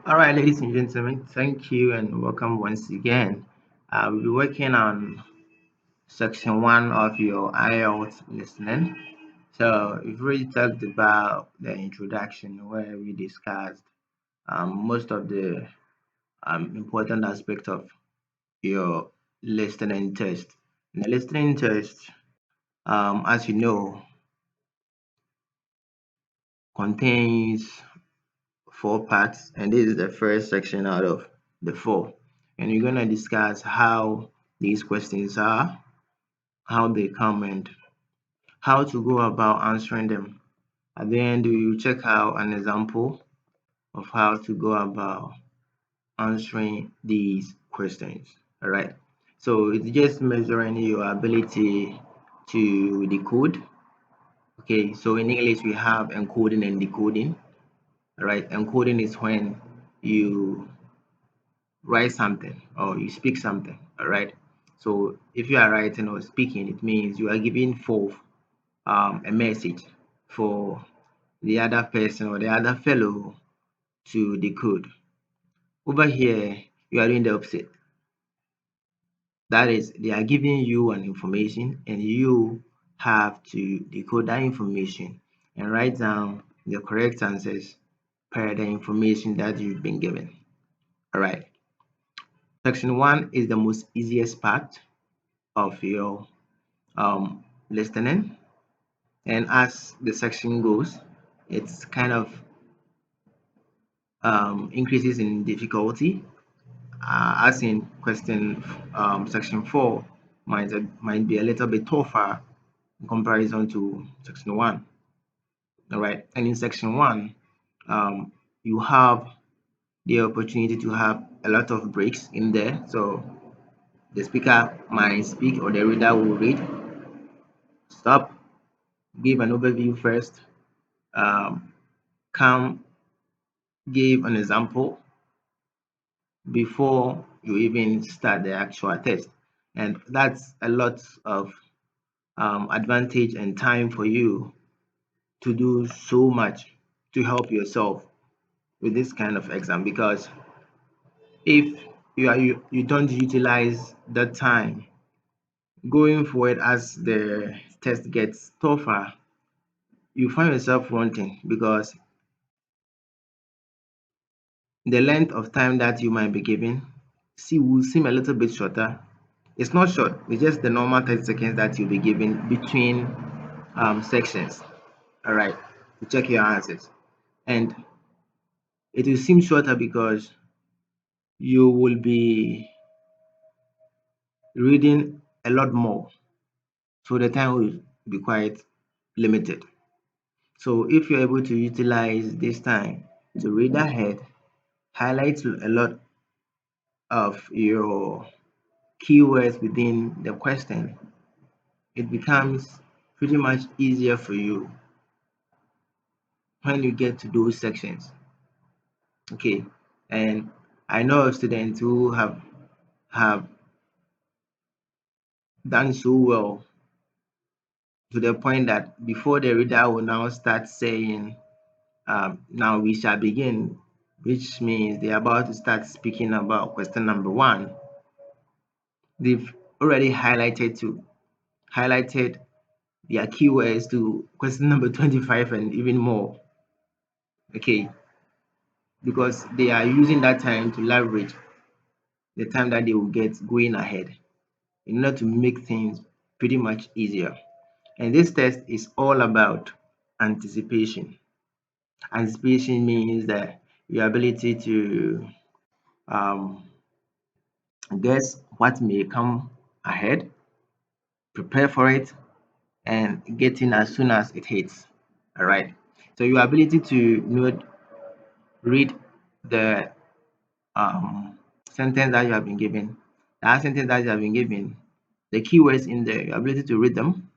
All right, ladies and gentlemen, thank you and welcome once again. We'll be working on section one of your IELTS listening. So, we've already talked about the introduction where we discussed most of the important aspect of your listening test. And the listening test, as you know, contains four parts, and this is the first section out of the four. And we're going to discuss how these questions are, how they come, and how to go about answering them. At the end, we will check out an example of how to go about answering these questions. All right. So it's just measuring your ability to decode. Okay. So in English, we have encoding and decoding. All right. Encoding is when you write something or you speak something. All right. So if you are writing or speaking, it means you are giving forth a message for the other person or the other fellow to decode. Over here, you are doing the opposite. That is, they are giving you an information and you have to decode that information and write down the correct answers per the information that you've been given. All right. Section one is the most easiest part of your listening. And as the section goes, it's kind of increases in difficulty. As in question section 4 might be a little bit tougher in comparison to section 1. All right, and in section 1, you have the opportunity to have a lot of breaks in there. So the speaker might speak or the reader will read, stop, give an overview first, um, come give an example before you even start the actual test. And that's a lot of advantage and time for you to do so much to help yourself with this kind of exam, because if you don't utilize that time going forward as the test gets tougher, you find yourself wanting, because the length of time that you might be given will seem a little bit shorter. It's not short, it's just the normal 30 seconds that you'll be given between sections. All right, to check your answers. And it will seem shorter because you will be reading a lot more. So the time will be quite limited. So if you're able to utilize this time to read ahead, highlight a lot of your keywords within the question, it becomes pretty much easier for you when you get to those sections. Okay. And I know of students who have done so well to the point that before the reader will now start saying, now we shall begin, which means they're about to start speaking about question number one, they've already highlighted their keywords to question number 25 and even more. Okay, because they are using that time to leverage the time that they will get going ahead in order to make things pretty much easier. And this test is all about anticipation. Anticipation means that your ability to um, guess what may come ahead, prepare for it, and get in as soon as it hits. All right. So your ability to read the sentence that you have been given, that sentence that you have been given, the keywords in there, your ability to read them,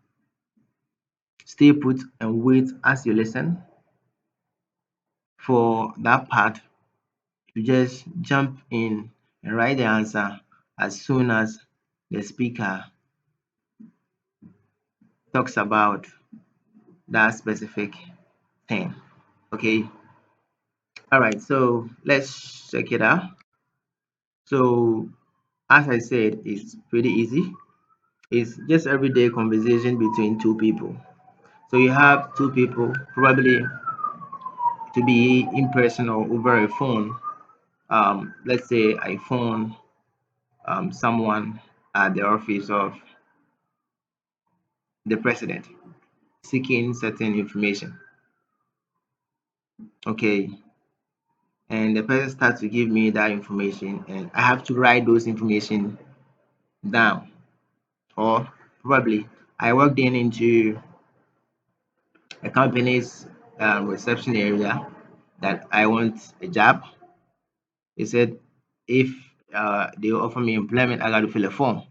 stay put and wait as you listen for that part to just jump in and write the answer as soon as the speaker talks about that specific thing. Okay, All right, so let's check it out. So, as I said, it's pretty easy. It's just everyday conversation between two people. So you have two people, probably to be in person or over a phone. Let's say I phone someone at the office of the president seeking certain information. Okay, and the person starts to give me that information, and I have to write those information down. Or probably I walked in into a company's reception area that I want a job. He said if they offer me employment, I got to fill a form,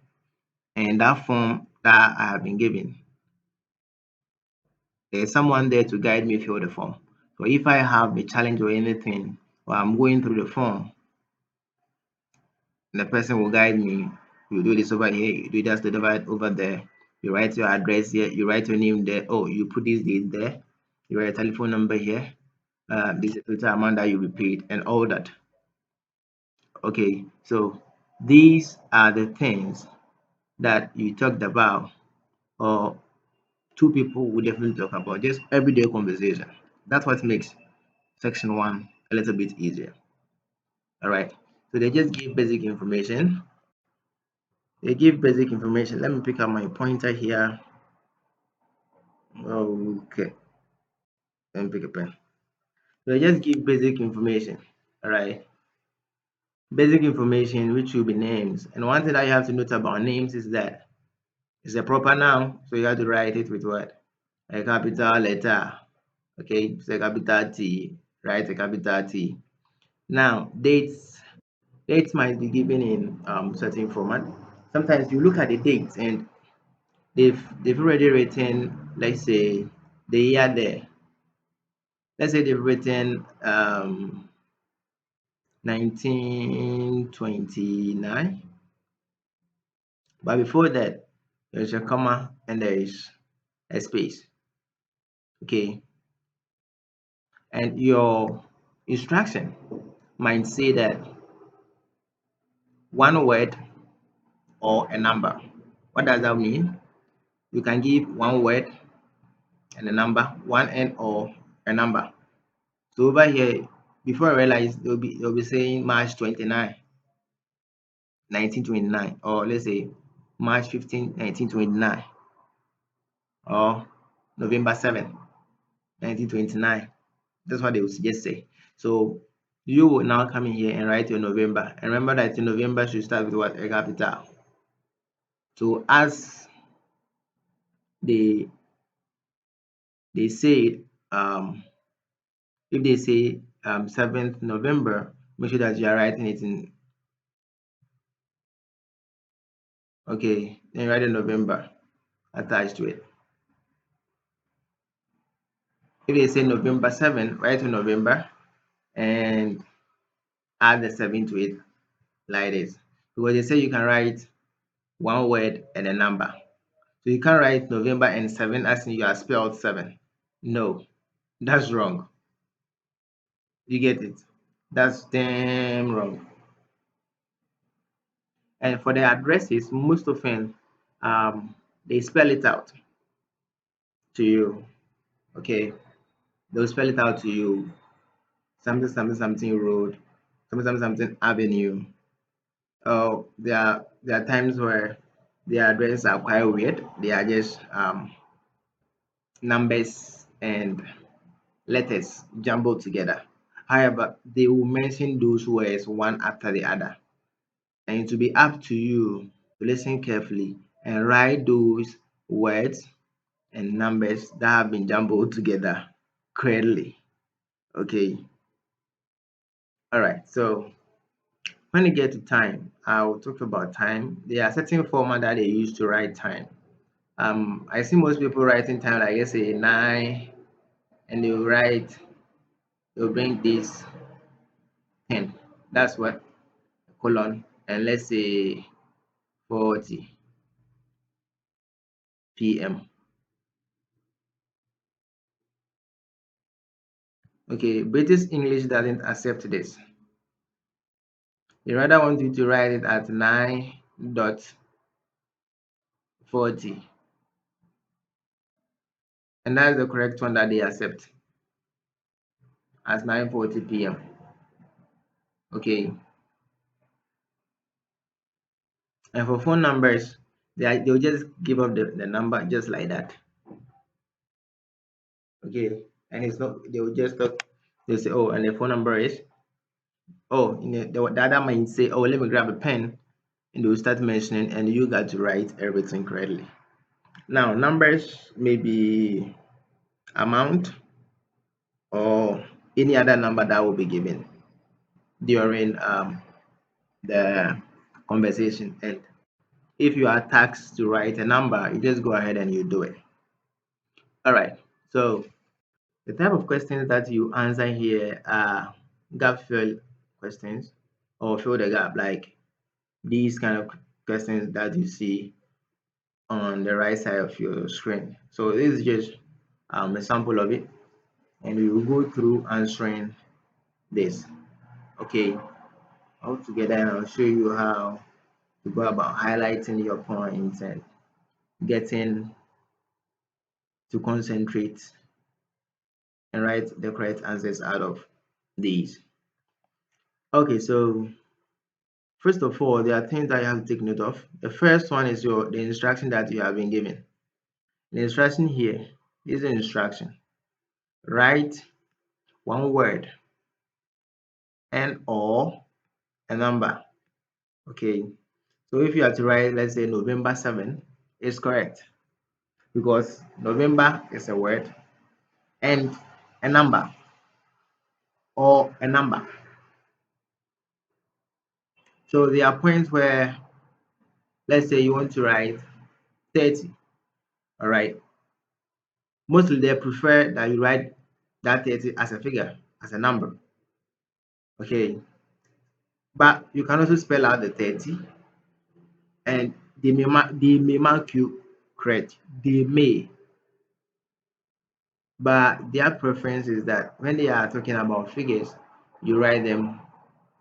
and that form that I have been given, there's someone there to guide me through the form. So if I have a challenge or anything, while I'm going through the form, the person will guide me. You do this over here, you do that over there. You write your address here, you write your name there. Oh, you put this date there. You write a telephone number here. This is the total amount that you'll be paid, and all that. Okay, so these are the things that you talked about, or two people will definitely talk about. Just everyday conversation. That's what makes section one a little bit easier. All right. So they just give basic information. They give basic information. Let me pick up my pointer here. Okay. Let me pick a pen. So they just give basic information. All right. Basic information, which will be names. And one thing that you have to note about names is that it's a proper noun. So you have to write it with what? A capital letter. Okay. So a capital T. Write a capital T. Now, dates might be given in certain format. Sometimes you look at the dates and they've already written, let's say, the year there. Let's say they've written 1929, but before that there's a comma and there is a space. Okay, and your instruction might say that one word or a number. What does that mean? You can give one word and a number, one and or a number. So over here, before I realize they'll be saying March 29, 1929, or let's say March 15, 1929, or November 7, 1929. That's what they will just say. So you will now come in here and write your November. And remember that your November should start with what? A capital. So as they they say, if they say 7th November, make sure that you are writing it in, okay, then write a November attached to it. If they say November 7, write a November and add the 7 to it like this. Because they say you can write one word and a number. So you can't write November and 7 as in you are spelled 7. No, that's wrong. You get it? That's damn wrong. And for the addresses, most often they spell it out to you. Okay, they'll spell it out to you. Something, something, something road, something, something, something avenue. Oh, there are times where the addresses are quite weird. They are just numbers and letters jumbled together. However, they will mention those words one after the other, and it will be up to you to listen carefully and write those words and numbers that have been jumbled together correctly. Okay, all right. So when you get to time, I'll talk about time. There are certain format that they use to write time. I see most people writing time like, let's say 9, and they'll bring this 10. That's what colon, and let's say 40 p.m. Okay, British English doesn't accept this. They rather want you to write it at 9:40, and that's the correct one that they accept, as 9:40 p.m. Okay, and for phone numbers, they'll just give up the number just like that. Okay, and it's not, they'll just talk, they'll say, oh, and the phone number is, oh, the other might say, oh, let me grab a pen, and they'll start mentioning, and you got to write everything correctly. Now, numbers may be amount or any other number that will be given during the conversation. And if you are tasked to write a number, you just go ahead and you do it. All right. So the type of questions that you answer here are gap fill questions, or fill the gap, like these kind of questions that you see on the right side of your screen. So this is just a sample of it, and we will go through answering this. Okay, all together, and I'll show you how to go about highlighting your points and getting to concentrate and write the correct answers out of these. Okay, so first of all, there are things that you have to take note of. The first one is the instruction that you have been given. The instruction here is an instruction. Write one word and or a number. Okay, so if you have to write, let's say November 7, it's correct because November is a word and a number or a number. So there are points where, let's say you want to write 30, all right. Mostly they prefer that you write that 30 as a figure, as a number, okay. But you can also spell out the 30, and they may mark you correct. They may, but their preference is that when they are talking about figures, you write them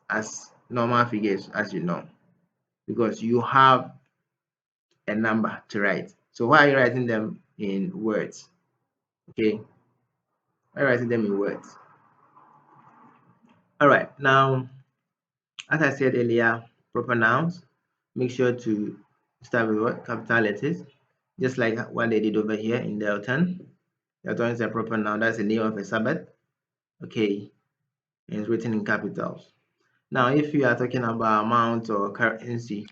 as normal figures, as you know, because you have a number to write. So why are you writing them in words? Okay, why are you writing them in words? All right, now, as I said earlier, proper nouns, make sure to start with what? Capital letters, just like what they did over here in Delton. Delton is a proper noun, that's the name of a Sabbath, okay, and it's written in capitals. Now, if you are talking about amount or currency,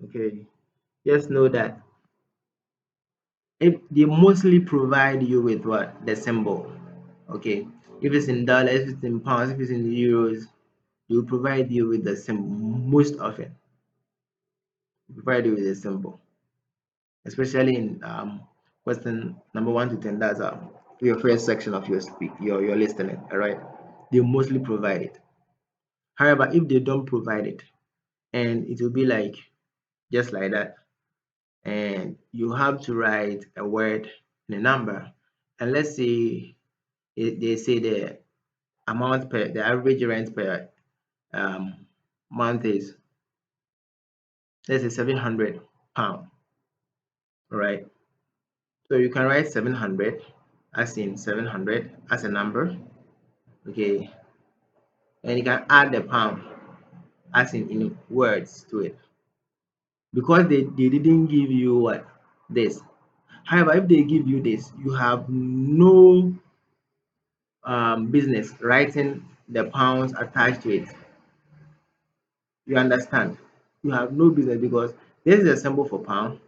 okay, just know that if they mostly provide you with what? The symbol, okay. If it's in dollars, if it's in pounds, if it's in euros, they will provide you with the symbol most often. Provide you with a symbol, especially in question number 1 to 10. That's your first section of your speak, your listening. All right, they mostly provide it. However, if they don't provide it, and it will be like just like that, and you have to write a word and a number, and let's say they say the amount per the average rent per month is, let's say, £700. All right, so you can write 700 as in 700 as a number, okay, and you can add the pound as in words to it, because they didn't give you what? This. However, if they give you this, you have no business writing the pounds attached to it. You understand? You have no business, because this is a symbol for pound,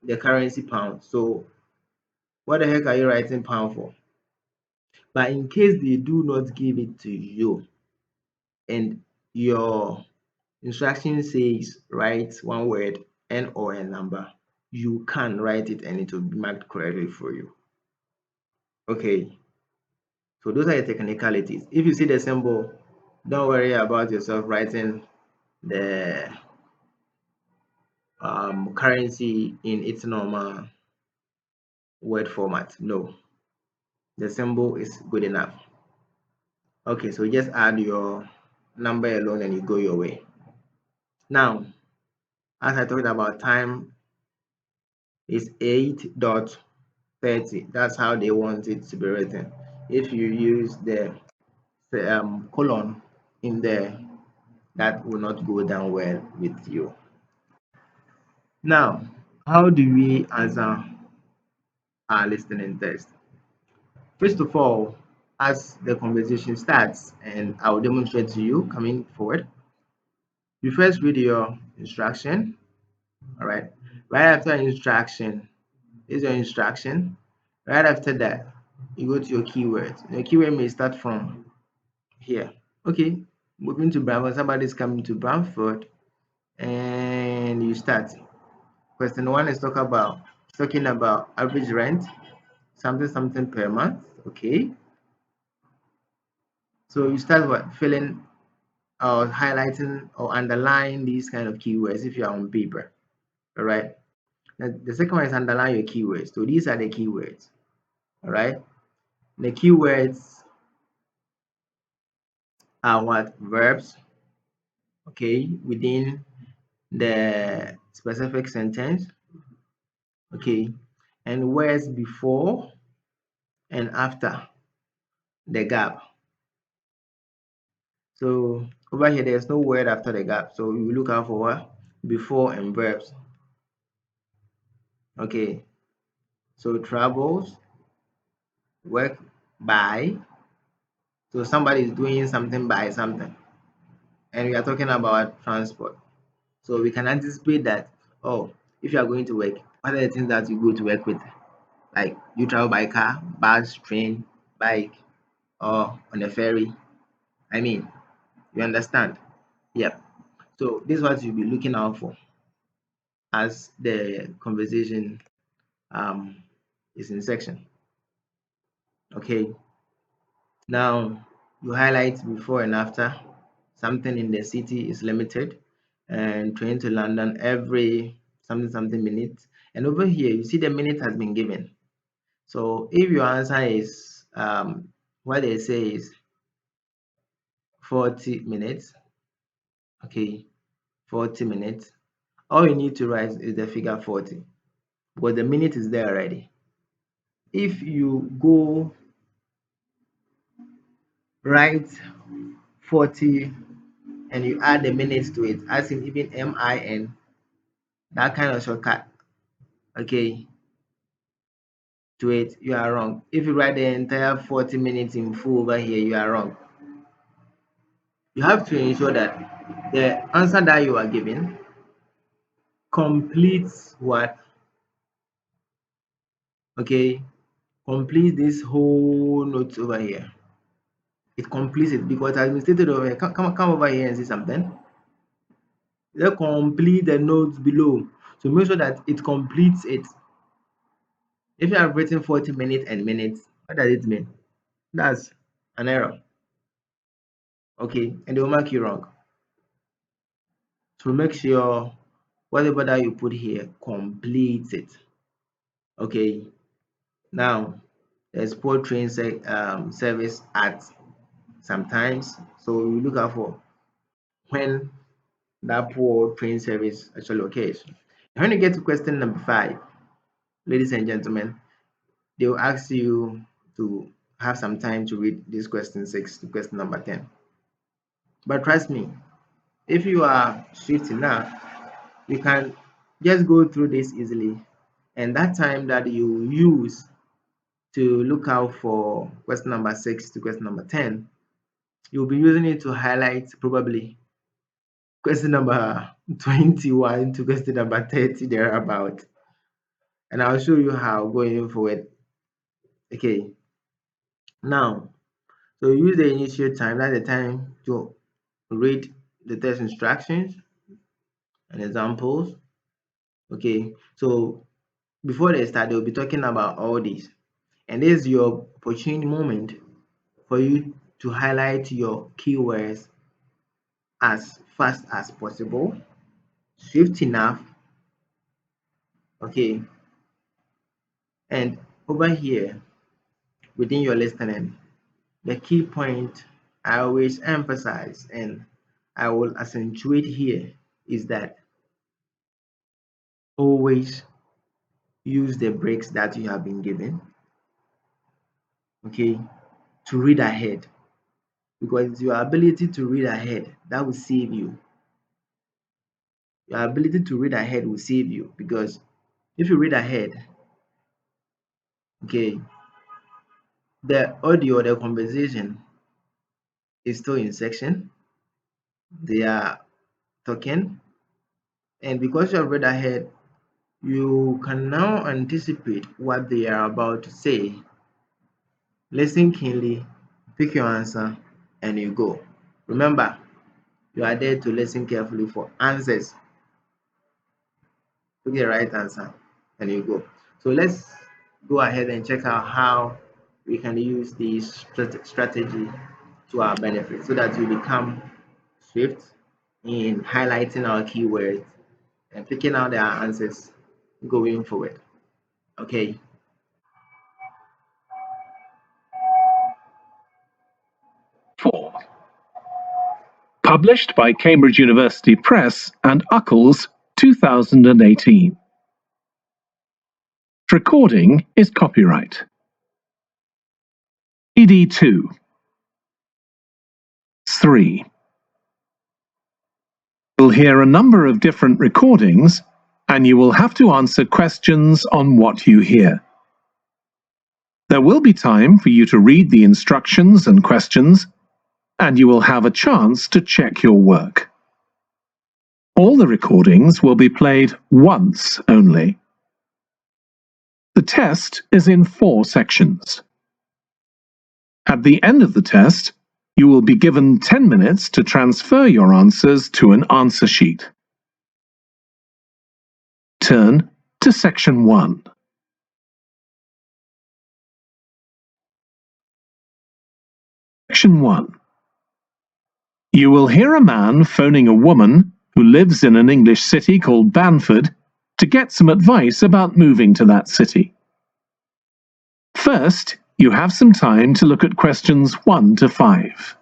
the currency pound. So what the heck are you writing pound for? But in case they do not give it to you, and your instruction says write one word and or a number, you can write it and it will be marked correctly for you. Okay, so those are the technicalities. If you see the symbol, don't worry about yourself writing the currency in its normal word format. No, the symbol is good enough. Okay, so just add your number alone and you go your way. Now, as I talked about, time is 8:30. That's how they want it to be written. If you use the colon in there, that will not go down well with you. Now, how do we answer our listening test? First of all, as the conversation starts, and I will demonstrate to you coming forward, you first read your instruction. All right. Right after instruction is your instruction. Right after that, you go to your keywords. Your keyword may start from here. Okay. Moving to Bradford, somebody's coming to Bradford, and you start. Question one is talking about average rent, something something per month. Okay. So you start what filling or highlighting or underlining these kind of keywords if you are on paper. All right. Now, the second one is underline your keywords. So these are the keywords. All right. The keywords are what? Verbs. Okay. Within the specific sentence. Okay. And words before and after the gap. So over here, there's no word after the gap. So you look out for what? Before and verbs. Okay. So travels, work by. So somebody is doing something by something. And we are talking about transport. So we can anticipate that, oh, if you are going to work, what are the things that you go to work with? Like you travel by car, bus, train, bike, or on a ferry. I mean, you understand? Yep. So this is what you'll be looking out for as the conversation um, is in section. Okay. Now you highlight before and after. Something in the city is limited, and train to London every something something minutes. And over here, you see the minute has been given. So if your answer is what they say is 40 minutes, okay, 40 minutes, all you need to write is the figure 40 because the minute is there already. If you go write 40 and you add the minutes to it, as in even MIN, that kind of shortcut, okay, to it, you are wrong. If you write the entire 40 minutes in full over here, you are wrong. You have to ensure that the answer that you are giving completes what? Okay, complete this whole note over here. It completes it because it has been stated over here. Come over here and see something. They complete the notes below. So make sure that it completes it. If you have written 40 minutes and minutes, what does it mean? That's an error. Okay, and they will mark you wrong. So make sure whatever that you put here completes it. Okay, now there's poor train service at sometimes. So we look out for when that poor train service actually occurs. When you get to question number 5, ladies and gentlemen, they will ask you to have some time to read this question 6 to question number 10. But trust me, if you are swift enough, you can just go through this easily. And that time that you use to look out for question number 6 to question number 10, you'll be using it to highlight probably question number 21 to question number 30 thereabout. And I'll show you how going forward. Okay, now, so use the initial time, that's the time to read the test instructions and examples. Okay, so before they start, they'll be talking about all this. And this is your opportune moment for you to highlight your keywords as fast as possible, swift enough. Okay, and over here, within your listening, the key point I always emphasize and I will accentuate here is that always use the breaks that you have been given, okay, to read ahead, because it's your ability to read ahead that will save you. Your ability to read ahead will save you, because if you read ahead, okay, the audio, the conversation is still in section, they are talking, and because you have read ahead, you can now anticipate what they are about to say. Listen keenly, pick your answer, and you go. Remember, you are there to listen carefully for answers. Pick the right answer, and you go. So let's go ahead and check out how we can use this strategy to our benefit so that we become swift in highlighting our keywords and picking out our answers going forward. Okay. 4. Published by Cambridge University Press and Uckles, 2018. Recording is copyright. ED2. 3. You'll hear a number of different recordings, and you will have to answer questions on what you hear. There will be time for you to read the instructions and questions, and you will have a chance to check your work. All the recordings will be played once only. The test is in 4 sections. At the end of the test, you will be given 10 minutes to transfer your answers to an answer sheet. Turn to section 1. Section 1. You will hear a man phoning a woman who lives in an English city called Banford to get some advice about moving to that city. First, you have some time to look at questions 1 to 5.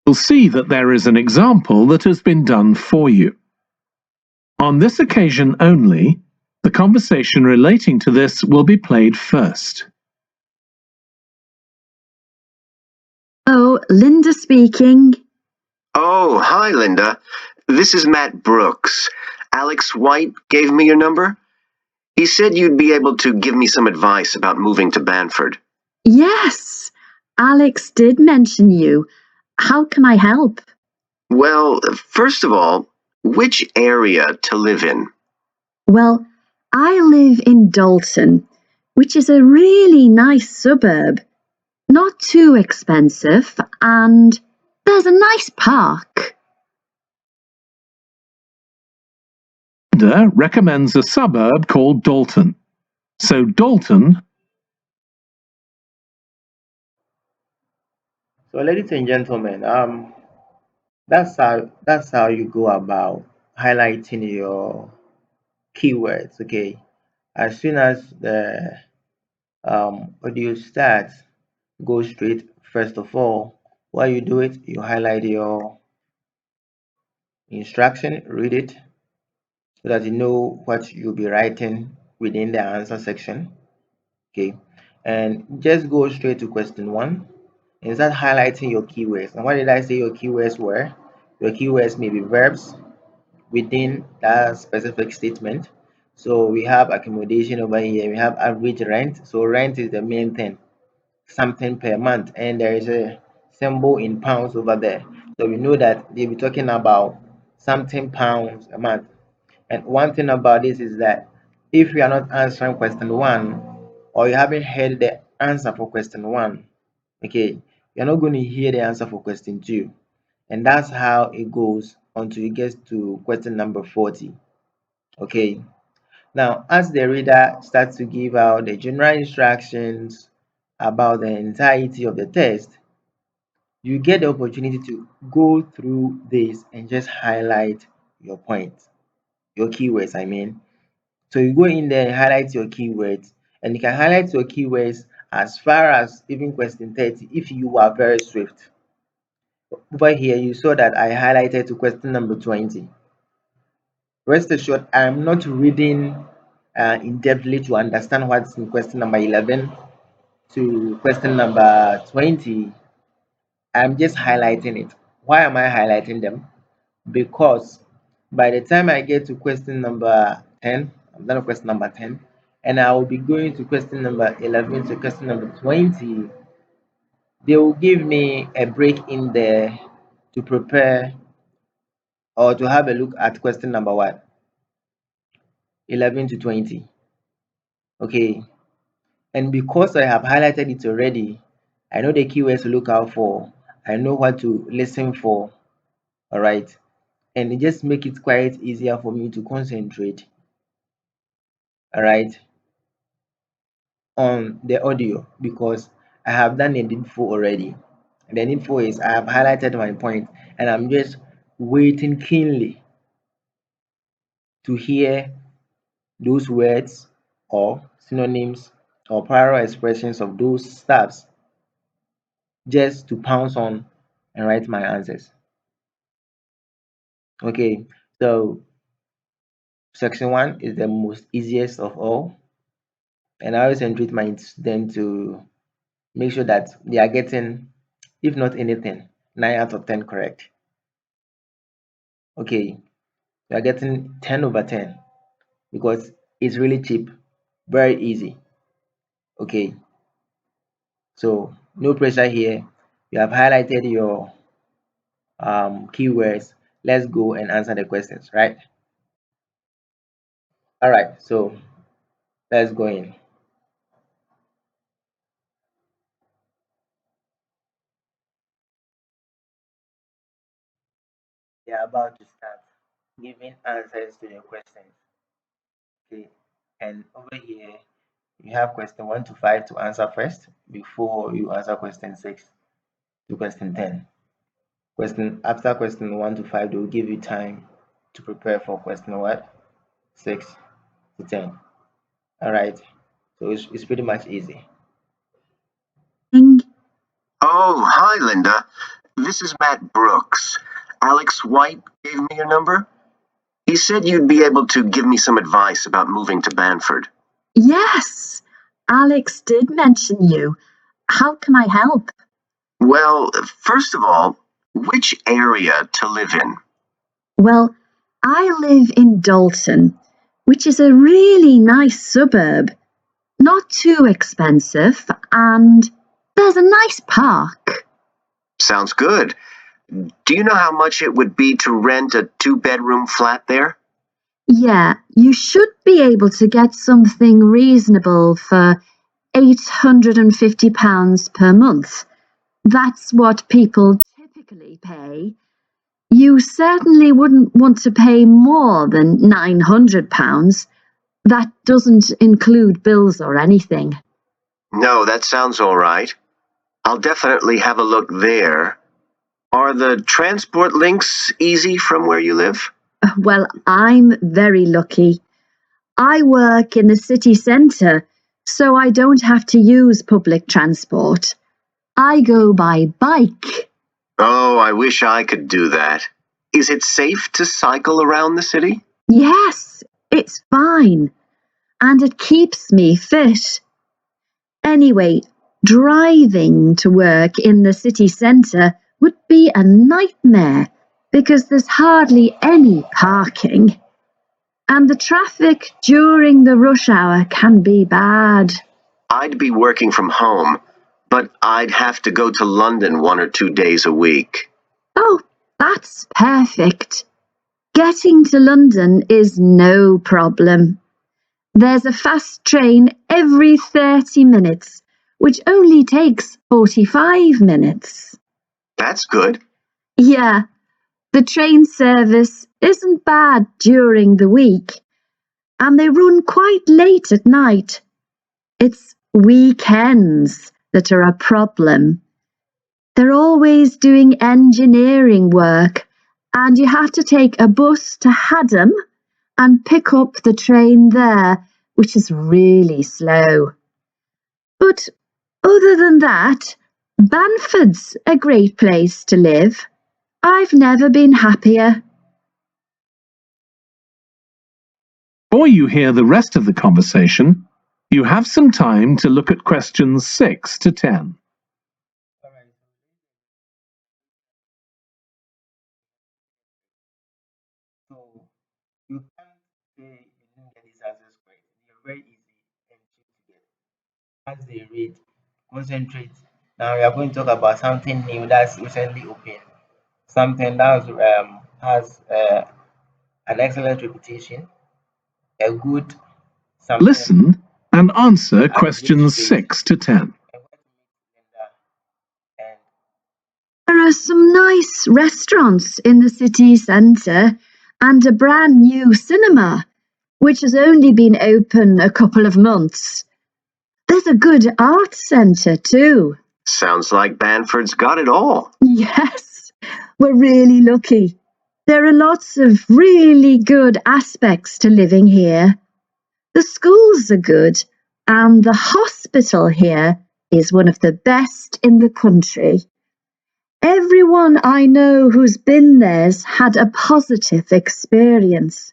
You'll see that there is an example that has been done for you. On this occasion only, the conversation relating to this will be played first. Oh, Linda speaking. Oh, hi, Linda. This is Matt Brooks. Alex White gave me your number. He said you'd be able to give me some advice about moving to Banford. Yes, Alex did mention you. How can I help? Well, first of all, which area to live in? Well, I live in Dalton, which is a really nice suburb. Not too expensive, and there's a nice park. Linda recommends a suburb called Dalton. So Dalton. So, ladies and gentlemen, that's how you go about highlighting your keywords. Okay, as soon as the audio starts, go straight. First of all, while you do it, you highlight your instruction, read it, so that you know what you'll be writing within the answer section. Okay, and just go straight to question 1 and start highlighting your keywords. And what did I say your keywords were? Your keywords may be verbs within that specific statement. So we have accommodation over here, we have average rent. So rent is the main thing, something per month, and there is a symbol in pounds over there. So we know that they'll be talking about something pounds a month. And one thing about this is that if you are not answering question 1, or you haven't heard the answer for question 1, okay, you're not going to hear the answer for question 2. And that's how it goes until you get to question number 40. Okay. Now, as the reader starts to give out the general instructions about the entirety of the test, you get the opportunity to go through this and just highlight your points, your keywords, I mean. So you go in there and highlight your keywords, and you can highlight your keywords as far as even question 30 if you are very swift. Over here, you saw that I highlighted to question number 20. Rest assured, I'm not reading in-depthly to understand what's in question number 11 to question number 20. I'm just highlighting it. Why am I highlighting them? Because by the time I get to question number 10, I'm done with question number 10, and I will be going to question number 11 to question number 20. They will give me a break in there to prepare or to have a look at question number what? 11 to 20. Okay. And because I have highlighted it already, I know the keywords to look out for. I know what to listen for. All right. And it just make it quite easier for me to concentrate. All right. On the audio because I have done a needful already. The needful is I have highlighted my point and I'm just waiting keenly to hear those words or synonyms or parallel expressions of those stuffs just to pounce on and write my answers. Okay, so section 1 is the most easiest of all, and I always entreat my students to make sure that they are getting, if not anything, 9 out of 10 correct. Okay, you are getting 10 over 10 because it's really cheap, very easy. Okay, so no pressure here. You have highlighted your keywords. Let's go and answer the questions, right? All right, so let's go in. They are about to start giving answers to the questions. Okay, and over here you have question 1 to 5 to answer first before you answer question 6 to question 10. After question 1 to 5, they will give you time to prepare for question what? 6 to 10. All right, so it's pretty much easy. Oh, hi, Linda. This is Matt Brooks. Alex White gave me your number. He said you'd be able to give me some advice about moving to Banford. Yes, Alex did mention you. How can I help? Well, first of all, which area to live in? Well, I live in Dalton, which is a really nice suburb. Not too expensive, and there's a nice park. Sounds good. Do you know how much it would be to rent a 2-bedroom flat there? Yeah, you should be able to get something reasonable for £850 per month. That's what people typically pay. You certainly wouldn't want to pay more than £900. That doesn't include bills or anything. No, that sounds all right. I'll definitely have a look there. Are the transport links easy from where you live? Well, I'm very lucky. I work in the city centre, so I don't have to use public transport. I go by bike. Oh, I wish I could do that. Is it safe to cycle around the city? Yes, it's fine, and it keeps me fit. Anyway, driving to work in the city centre would be a nightmare because there's hardly any parking. And the traffic during the rush hour can be bad. I'd be working from home, but I'd have to go to London 1 or 2 days a week. Oh, that's perfect. Getting to London is no problem. There's a fast train every 30 minutes, which only takes 45 minutes. That's good. Yeah, the train service isn't bad during the week, and they run quite late at night. It's weekends that are a problem. They're always doing engineering work, and you have to take a bus to Haddam and pick up the train there, which is really slow. But other than that, Banford's a great place to live. I've never been happier. Before you hear the rest of the conversation, you have some time to look at questions 6 to 10. Alright, so you can't say you didn't get these answers correct. They're very easy and cheap to get. As they read, concentrate. Now we are going to talk about something new that's recently opened. Something that has an excellent reputation, a good something, Listen and answer and a good questions space. 6 to 10. I'm going to meet Linda and There are some nice restaurants in the city centre and a brand new cinema, which has only been open a couple of months. There's a good art centre too. Sounds like Banford's got it all. Yes, we're really lucky. There are lots of really good aspects to living here. The schools are good, and the hospital here is one of the best in the country. Everyone I know who's been there's had a positive experience.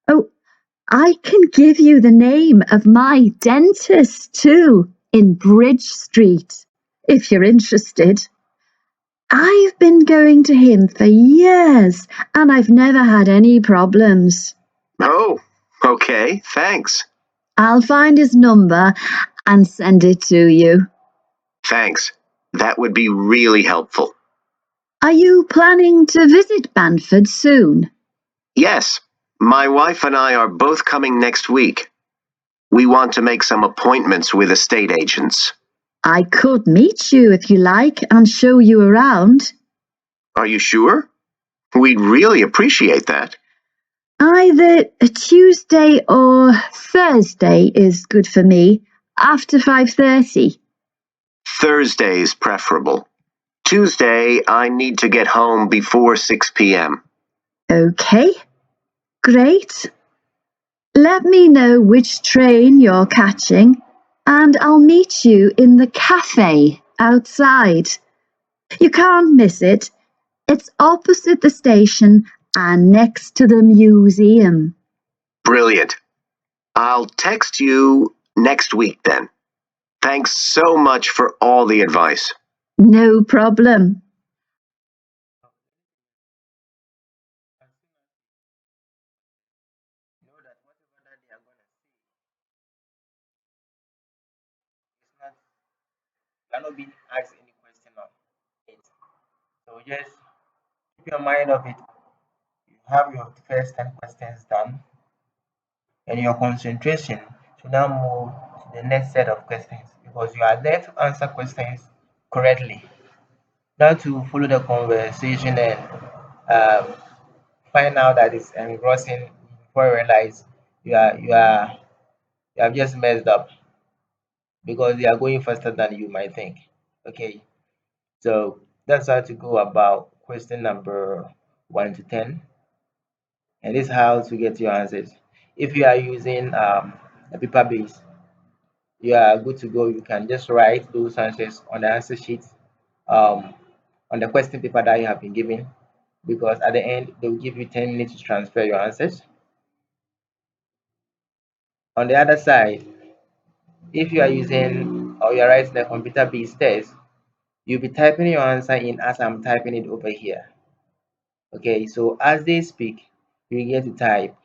Oh, I can give you the name of my dentist too, in Bridge Street, if you're interested. I've been going to him for years, and I've never had any problems. Oh, okay, thanks. I'll find his number and send it to you. Thanks. That would be really helpful. Are you planning to visit Banford soon? Yes, my wife and I are both coming next week. We want to make some appointments with estate agents. I could meet you if you like and show you around. Are you sure? We'd really appreciate that. Either a Tuesday or Thursday is good for me, after 5:30. Thursday's preferable. Tuesday, I need to get home before 6 p.m. Okay, great. Let me know which train you're catching, and I'll meet you in the cafe outside. You can't miss it. It's opposite the station and next to the museum. Brilliant. I'll text you next week then. Thanks so much for all the advice. No problem. know that whatever that they are going to say is not, you are not being asked any question on it. So just keep your mind of it. You have your first 10 questions done, and your concentration should now move to the next set of questions because you are there to answer questions correctly, not to follow the conversation and um, find out that it's engrossing before you realize you have just messed up because they are going faster than you might think. Okay, so that's how to go about question number 1 to 10, and this is how to get your answers. If you are using a paper base, you are good to go. You can just write those answers on the answer sheet, um, on the question paper that you have been given, because at the end they will give you 10 minutes to transfer your answers. On the other side, if you are using or you are writing a computer based test, you'll be typing your answer in as I'm typing it over here. Okay, so as they speak, you get to type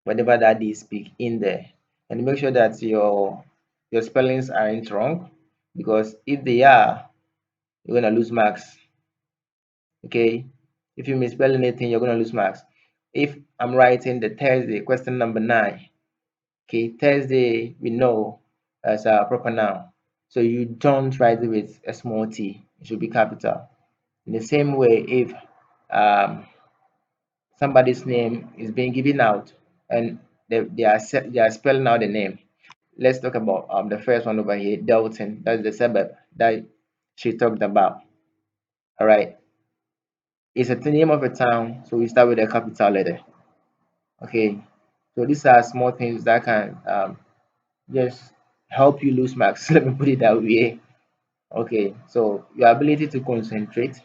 whatever that they speak in there, and make sure that your spellings aren't wrong, because if they are, you're gonna lose marks. Okay, if you misspell anything, you're gonna lose marks. If I'm writing the Thursday, question number 9, okay, Thursday we know as a proper noun, so you don't write it with a small t, it should be capital. In the same way, if um, somebody's name is being given out and they are spelling out the name. Let's talk about the first one over here, Dalton. That's the suburb that she talked about. All right, it's the name of a town, so we start with a capital letter. Okay, so these are small things that can just help you lose marks. Let me put it that way. Okay, so your ability to concentrate,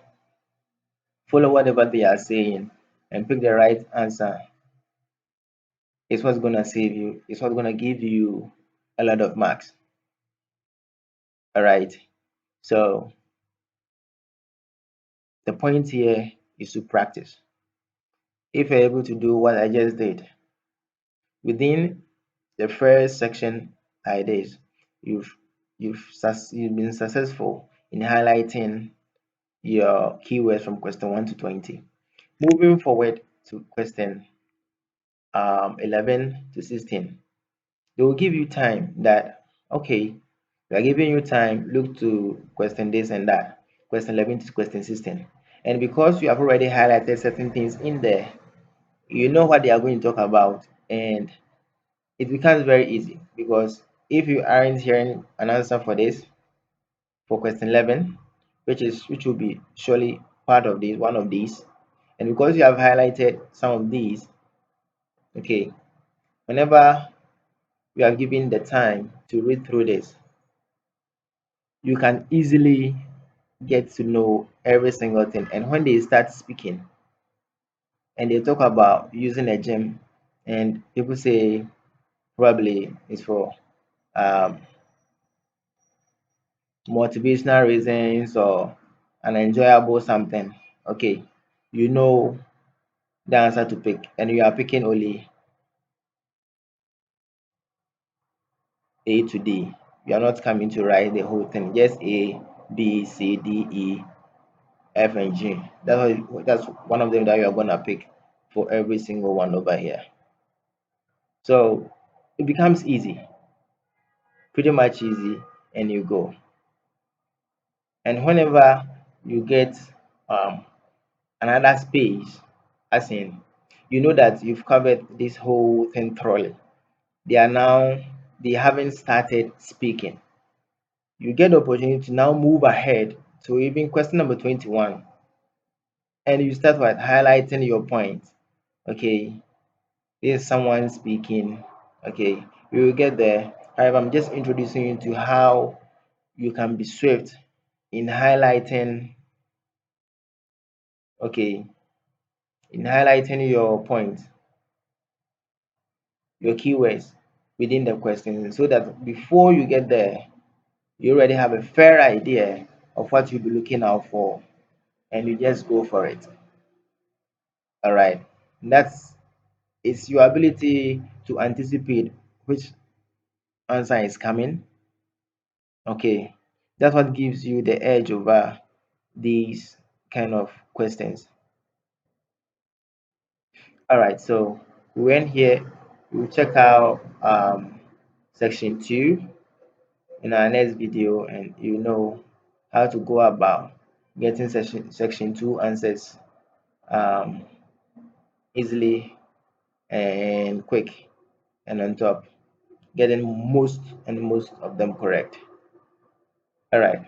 follow whatever they are saying, and pick the right answer is what's gonna save you. It's what's gonna give you a lot of marks. All right. So the point here is to practice. If you're able to do what I just did within the first section like this, you've you've been successful in highlighting your keywords from question 1 to 20. Moving forward to question 11 to 16, they will give you time that, okay, we are giving you time, look to question this and that, question 11 to question 16. And because you have already highlighted certain things in there, you know what they are going to talk about, and it becomes very easy because if you aren't hearing an answer for this, for question 11, which will be surely part of this, one of these, and because you have highlighted some of these, okay, whenever you are given the time to read through this, you can easily get to know every single thing. And when they start speaking and they talk about using a gym, and people say probably it's for um, motivational reasons or an enjoyable something, okay, you know the answer to pick, and you are picking only A to D. You are not coming to write the whole thing, just A, B, C, D, E, F, and G. That's one of them that you are gonna pick for every single one over here. So it becomes easy, pretty much easy, and you go. And whenever you get um, another space, as in, you know that you've covered this whole thing thoroughly. They haven't started speaking. You get the opportunity to now move ahead to even question number 21, and you start with highlighting your point. Okay, this is someone speaking. Okay, we will get there. However, I'm just introducing you to how you can be swift in highlighting, okay, in highlighting your point, your keywords within the question, so that before you get there, you already have a fair idea of what you'll be looking out for, and you just go for it. All right, that's it's your ability to anticipate which answer is coming. Okay, that's what gives you the edge over these kind of questions. All right, so we went here, we'll check out section 2 in our next video, and you know how to go about getting section 2 answers um, easily and quick, and on top, getting most of them correct. All right.